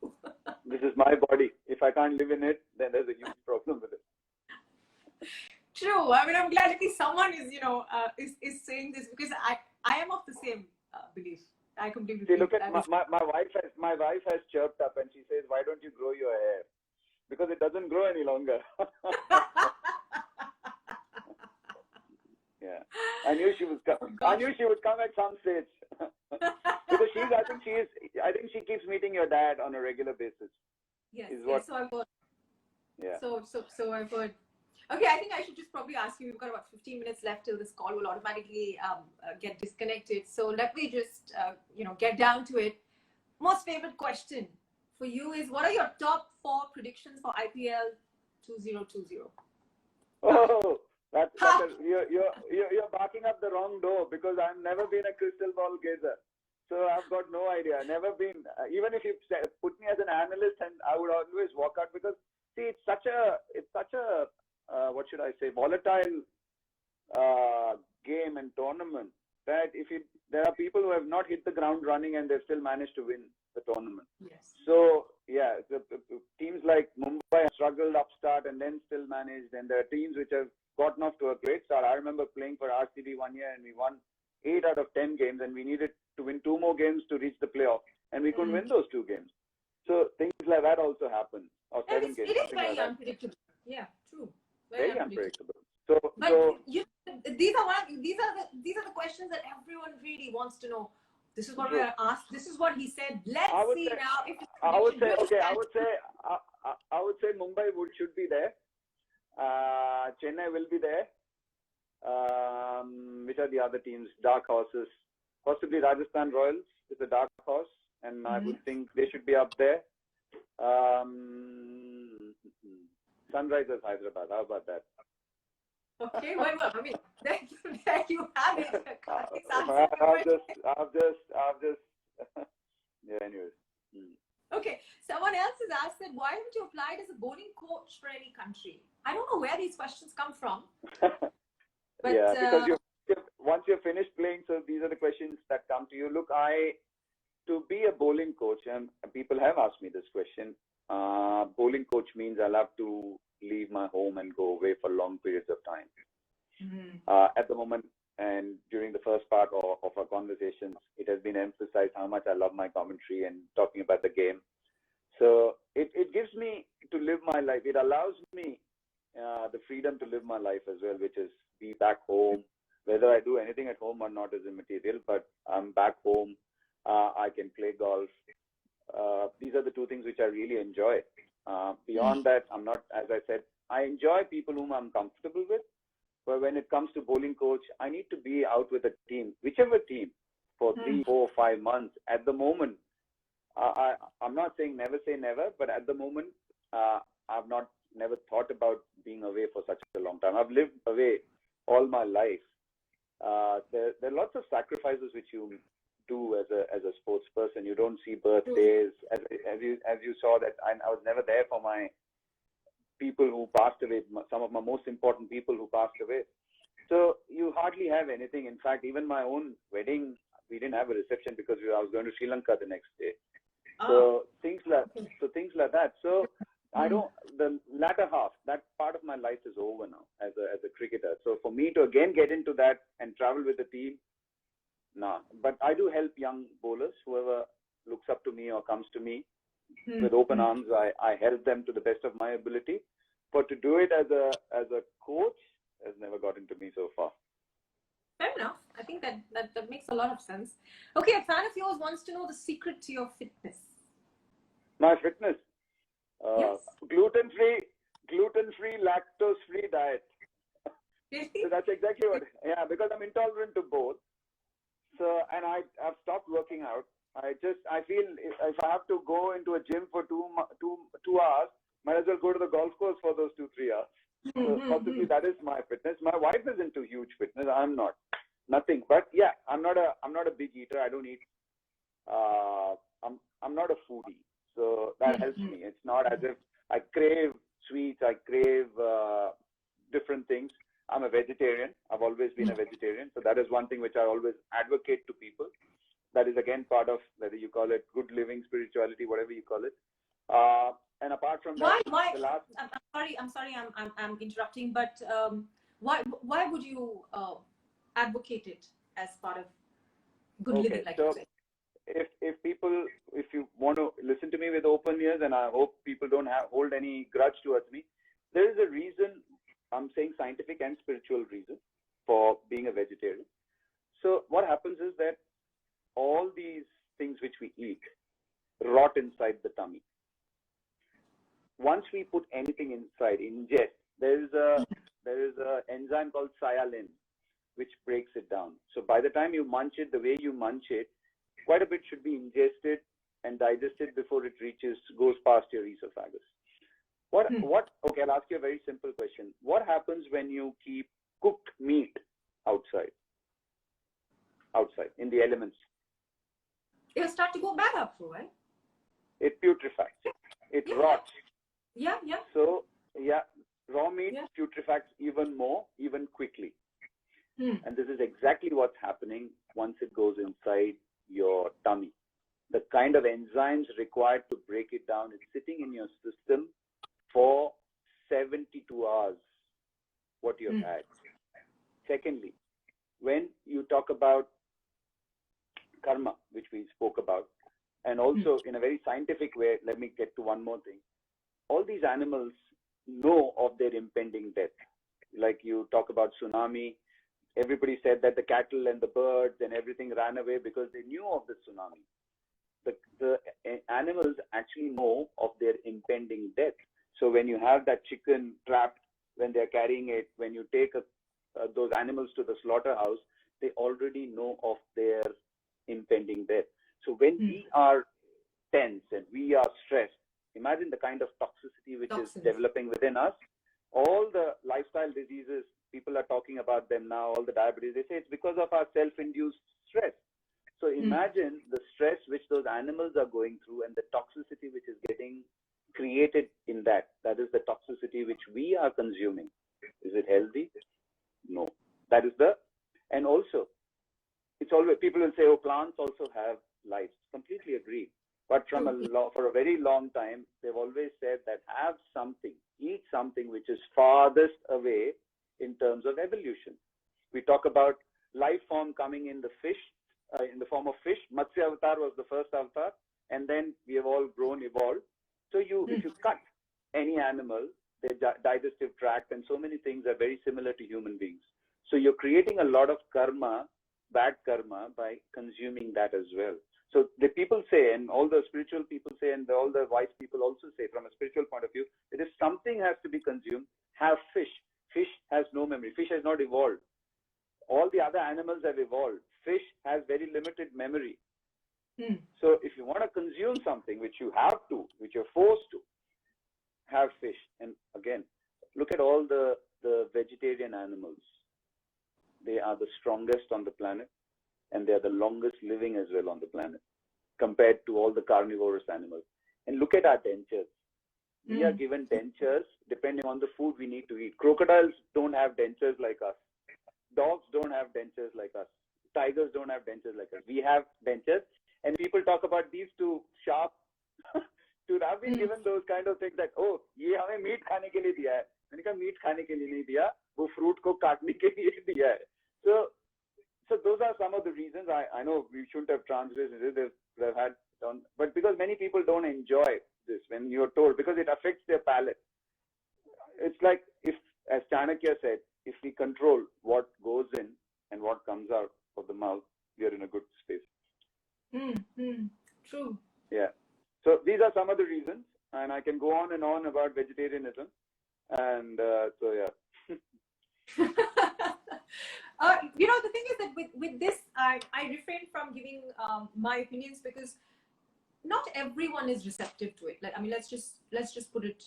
This is my body. If I can't live in it, then there's a huge problem with it. True. I mean, I'm glad at least someone is, is saying this, because I am of the same belief. I completely See, agree. look at my wife has chirped up and she says, "Why don't you grow your hair?" Because it doesn't grow any longer. Yeah, I knew she would come. I knew she would come at some stage. Because I think she keeps meeting your dad on a regular basis. Yes. So I've heard. Yeah. So I've heard. Okay, I think I should just probably ask you. We've got about 15 minutes left till this call will automatically get disconnected. So let me just get down to it. Most favorite question for you is, what are your top 4 predictions for IPL 2020? Oh, you're barking up the wrong door, because I've never been a crystal ball gazer. So I've got no idea. Never been. Even if you put me as an analyst, and I would always walk out, because see, it's such a what should I say, volatile game and tournament, that there are people who have not hit the ground running and they've still managed to win the tournament. Yes. So yeah, the teams like Mumbai have struggled upstart and then still managed, and there are teams which have gotten off to a great start. I remember playing for RCB one year and we won 8 out of 10 games, and we needed to win 2 more games to reach the playoff, and we couldn't win those 2 games. So things like that also happen, or 7 games. It is very unpredictable. Yeah, true. Very unpredictable. These are the questions that everyone really wants to know. This is what we are asked. This is what he said. Let's see now if I would say Mumbai should be there. Chennai will be there. Which are the other teams? Dark horses. Possibly Rajasthan Royals is a dark horse, and I would think they should be up there. Sunrisers Hyderabad. How about that? Okay, well, I mean, there you have it. I've just. Yeah. Anyways. Okay, someone else has asked that, why haven't you applied as a bowling coach for any country? I don't know where these questions come from. But, yeah, because once you're finished playing, so these are the questions that come to you. Look, to be a bowling coach, and people have asked me this question, bowling coach means I'll have to leave my home and go away for long periods of time. At the moment, and during the first part of our conversations, it has been emphasized how much I love my commentary and talking about the game. So it gives me to live my life. It allows me the freedom to live my life as well, which is be back home. Whether I do anything at home or not is immaterial, but I'm back home. I can play golf. These are the 2 things which I really enjoy. Beyond that, I'm not, as I said, I enjoy people whom I'm comfortable with. But when it comes to bowling coach, I need to be out with a team, whichever team, for 3, 4, 5 months. At the moment, I'm not saying never say never, but at the moment, I've never thought about being away for such a long time. I've lived away all my life. There are lots of sacrifices which you do as a sports person. You don't see birthdays, as you saw that I was never there for my people who passed away, some of my most important people who passed away. So you hardly have anything. In fact, even my own wedding, we didn't have a reception because I was going to Sri Lanka the next day. So things like that. So I don't. The latter half, that part of my life is over now as a cricketer. So for me to again get into that and travel with the team, nah. But I do help young bowlers, whoever looks up to me or comes to me with open arms. I help them to the best of my ability. But to do it as a coach has never gotten to me so far. Fair enough. I think that makes a lot of sense. Okay, a fan of yours wants to know the secret to your fitness. My fitness? Yes. Gluten-free, lactose-free diet. Really? So that's exactly what. Yeah, because I'm intolerant to both. So, and I've stopped working out. I feel if I have to go into a gym for 2 hours, might as well go to the golf course for those 2-3 hours. So possibly that is my fitness. My wife is into huge fitness. I'm not. Nothing. But yeah, I'm not a big eater. I don't eat. I'm not a foodie. So that helps me. not as if I crave sweets, I crave different things. I'm a vegetarian. I've always been a vegetarian. So that is one thing which I always advocate to people. That is again part of, whether you call it good living, spirituality, whatever you call it. And apart from that, why? the last. I'm sorry, I'm interrupting, but why would you advocate it as part of good living, like you said? If you want to listen to me with open ears, and I hope people don't hold any grudge towards me, there is a reason. I'm saying scientific and spiritual reason for being a vegetarian. So what happens is that all these things which we eat rot inside the tummy. Once we put anything inside, ingest, there is a enzyme called sialin which breaks it down. So by the time you munch it, the way you munch it, quite a bit should be ingested and digested before it goes past your esophagus. Okay, I'll ask you a very simple question. What happens when you keep cooked meat outside in the elements? It'll start to go bad after a while. It putrefies. It rots. Yeah. So, raw meat putrefacts even more, even quickly. And this is exactly what's happening once it goes inside your tummy. The kind of enzymes required to break it down is sitting in your system for 72 hours, what you've had. Secondly, when you talk about karma, which we spoke about, and also in a very scientific way, let me get to one more thing. All these animals know of their impending death. Like you talk about tsunami, everybody said that the cattle and the birds and everything ran away because they knew of the tsunami. The animals actually know of their impending death. So when you have that chicken trapped, when they're carrying it, when you take those animals to the slaughterhouse, they already know of their impending death. So when we are tense and we are stressed, imagine the kind of toxicity which is developing within us. All the lifestyle diseases, people are talking about them now, all the diabetes, they say it's because of our self-induced stress. So imagine the stress which those animals are going through and the toxicity which is getting created in that. That is the toxicity which we are consuming. Is it healthy? No. That is and also, it's always, people will say, oh, plants also have lives. Completely agree. But for a very long time, they've always said that eat something which is farthest away in terms of evolution. We talk about life form coming in the fish, in the form of fish. Matsya avatar was the first avatar, and then we have all evolved. So if you cut any animal, their digestive tract and so many things are very similar to human beings. So you're creating a lot of karma, bad karma, by consuming that as well. So the people say, and all the spiritual people say, and all the wise people also say, from a spiritual point of view, that if something has to be consumed, have fish. Fish has no memory. Fish has not evolved. All the other animals have evolved. Fish has very limited memory. So if you want to consume something which you have to, which you're forced to, have fish. And again, look at all the vegetarian animals. They are the strongest on the planet, and they are the longest living as well on the planet compared to all the carnivorous animals. And look at our dentures. We are given dentures depending on the food we need to eat. Crocodiles don't have dentures like us. Dogs don't have dentures like us. Tigers don't have dentures like us. We have dentures. And people talk about these two sharp. Dude, I've been given those kind of things that, oh, ये हमें meet खाने के लिए दिया है. मैंने कहा meet खाने के लिए नहीं दिया, वो fruit को काटने के लिए दिया है. So those are some of the reasons. I know we shouldn't have translated it. They've had done, but because many people don't enjoy this when you're told, because it affects their palate. It's like, if, as Chanakya said, if we control what goes in and what comes out of the mouth, we are in a good space. True. Yeah. So these are some of the reasons, and I can go on and on about vegetarianism. And so, yeah. The thing is that with this, I refrain from giving my opinions because not everyone is receptive to it. Like, I mean, let's just put it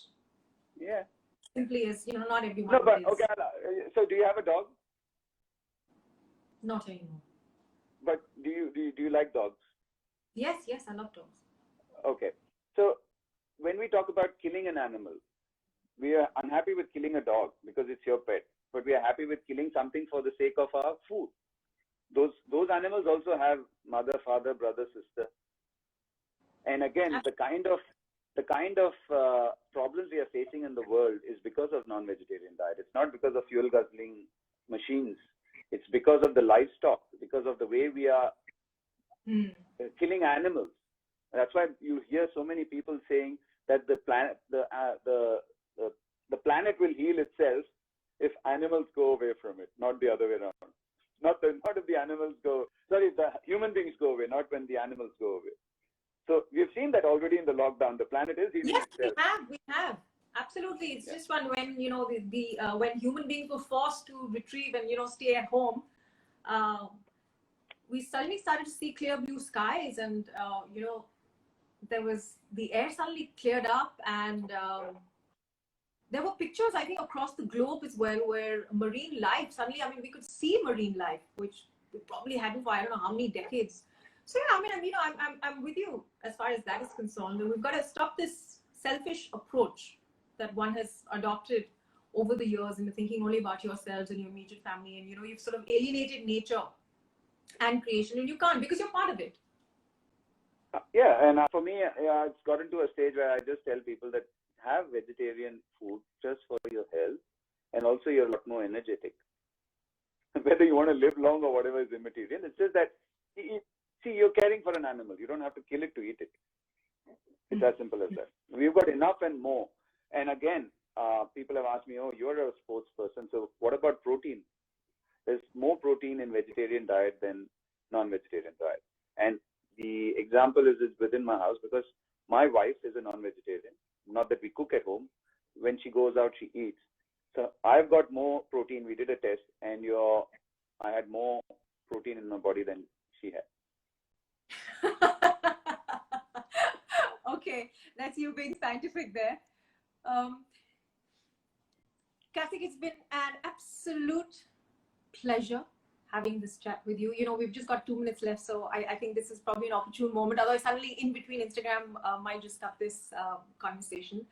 simply as, not everyone. No, but is. okay. So, do you have a dog? Not anymore. But do you like dogs? Yes, I love dogs. Okay. So, when we talk about killing an animal, we are unhappy with killing a dog because it's your pet, but we are happy with killing something for the sake of our food. Those animals also have mother, father, brother, sister. And again, the kind of problems we are facing in the world is because of non-vegetarian diet. It's not because of fuel guzzling machines. It's because of the livestock, because of the way we are killing animals. That's why you hear so many people saying that the planet will heal itself if animals go away from it, not the other way around. Not if the animals go. Sorry, the human beings go away, not when the animals go away. So we've seen that already in the lockdown. The planet is healing itself. Yes, we have. Absolutely. It's just when when human beings were forced to retrieve and stay at home, we suddenly started to see clear blue skies, and there was the air suddenly cleared up, and there were pictures, I think, across the globe as well, where marine life suddenly, I mean, we could see marine life, which we probably hadn't for I don't know how many decades. So yeah, I mean, I'm with you as far as that is concerned. And we've got to stop this selfish approach that one has adopted over the years, and thinking only about yourselves and your immediate family, and you've sort of alienated nature and creation, and you can't, because you're part of it. Yeah, and for me, it's gotten to a stage where I just tell people that have vegetarian food just for your health, and also you're a lot more energetic. Whether you want to live long or whatever is immaterial, it's just that, see, you're caring for an animal. You don't have to kill it to eat it. It's as simple as that. We've got enough and more. And again, people have asked me, oh, you're a sports person, so what about protein? There's more protein in vegetarian diet than non-vegetarian diet. And the example is within my house, because my wife is a non-vegetarian. Not that we cook at home. When she goes out, she eats. So I've got more protein. We did a test, and I had more protein in my body than she had. Okay, that's you being scientific there. Kartik, it's been an absolute pleasure having this chat with you. We've just got 2 minutes left, so I think this is probably an opportune moment. Otherwise, suddenly in between Instagram might just cut this conversation.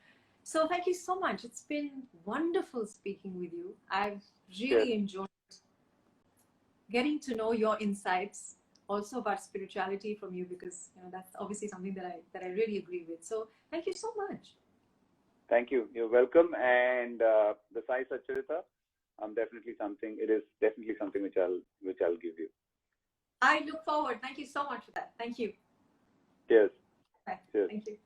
So thank you so much. It's been wonderful speaking with you. I've really enjoyed getting to know your insights, also about spirituality from you, because that's obviously something that I really agree with. So thank you so much. Thank you. You're welcome. And the Sai Satcharita, it is definitely something which I'll give you. I look forward. Thank you so much for that. Thank you. Cheers. Bye. Cheers. Thank you.